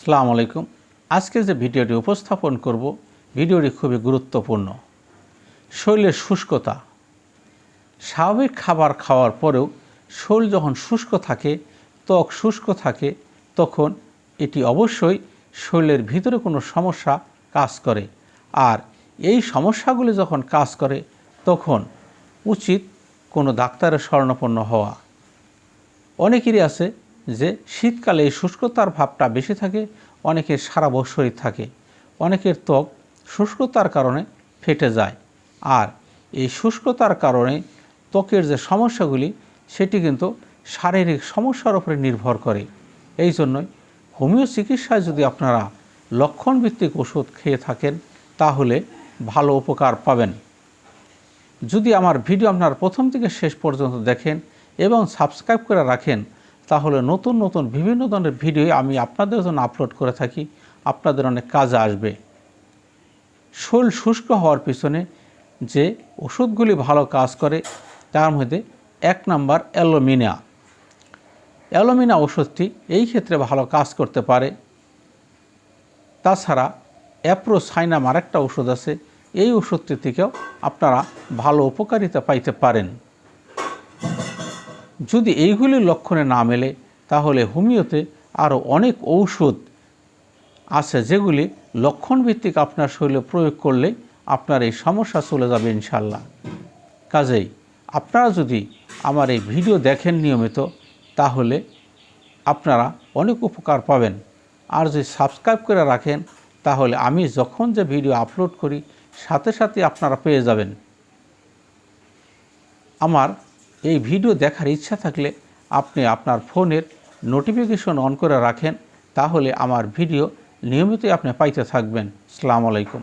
আসসালামু আলাইকুম। আজকে যে ভিডিওটি উপস্থাপন করব, ভিডিওটি খুবই গুরুত্বপূর্ণ। শরীরের শুষ্কতা। স্বাভাবিক খাবার খাওয়ার পরেও শরীর যখন শুষ্ক থাকে, ত্বক শুষ্ক থাকে, তখন এটি অবশ্যই শরীরের ভিতরে কোনো সমস্যা কাজ করে। আর এই সমস্যাগুলি যখন কাজ করে তখন উচিত কোনো ডাক্তারের শরণাপন্ন হওয়া। অনেকেরই আছে যে শীতকালে এই শুষ্কতার ভাবটা বেশি থাকে, অনেকের সারা বছরই থাকে, অনেকের ত্বক শুষ্কতার কারণে ফেটে যায়। আর এই শুষ্কতার কারণে ত্বকের যে সমস্যাগুলি সেটি কিন্তু শারীরিক সমস্যার উপরে নির্ভর করে। এই জন্যই হোমিও চিকিৎসায় যদি আপনারা লক্ষণভিত্তিক ওষুধ খেয়ে থাকেন তাহলে ভালো উপকার পাবেন। যদি আমার ভিডিও আপনার প্রথম থেকে শেষ পর্যন্ত দেখেন এবং সাবস্ক্রাইব করে রাখেন তাহলে নতুন নতুন বিভিন্ন ধরনের ভিডিও আমি আপনাদের জন্য আপলোড করে থাকি, আপনাদের অনেক কাজে আসবে। শরীর শুষ্ক হওয়ার পিছনে যে ওষুধগুলি ভালো কাজ করে তার মধ্যে 1 নাম্বার অ্যালোমিনা। অ্যালোমিনা ওষুধটি এই ক্ষেত্রে ভালো কাজ করতে পারে। তাছাড়া অ্যাপ্রোসাইনাম আরেকটা ওষুধ আছে, এই ওষুধটি থেকেও আপনারা ভালো উপকারিতা পাইতে পারেন। যদি এইগুলির লক্ষণে না মেলে তাহলে হোমিওতে আরও অনেক ঔষধ আছে যেগুলি লক্ষণভিত্তিক আপনার শরীরে প্রয়োগ করলে আপনার এই সমস্যা চলে যাবে ইনশাল্লাহ। কাজেই আপনারা যদি আমার এই ভিডিও দেখেন নিয়মিত তাহলে আপনারা অনেক উপকার পাবেন। আর যদি সাবস্ক্রাইব করে রাখেন তাহলে আমি যখন যে ভিডিও আপলোড করি সাথে সাথে আপনারা পেয়ে যাবেন। আমার এই ভিডিও দেখার ইচ্ছা থাকলে আপনি আপনার ফোনের নোটিফিকেশন অন করে রাখেন, তাহলে আমার ভিডিও নিয়মিতই আপনি পাইতে থাকবেন। আসসালামু আলাইকুম।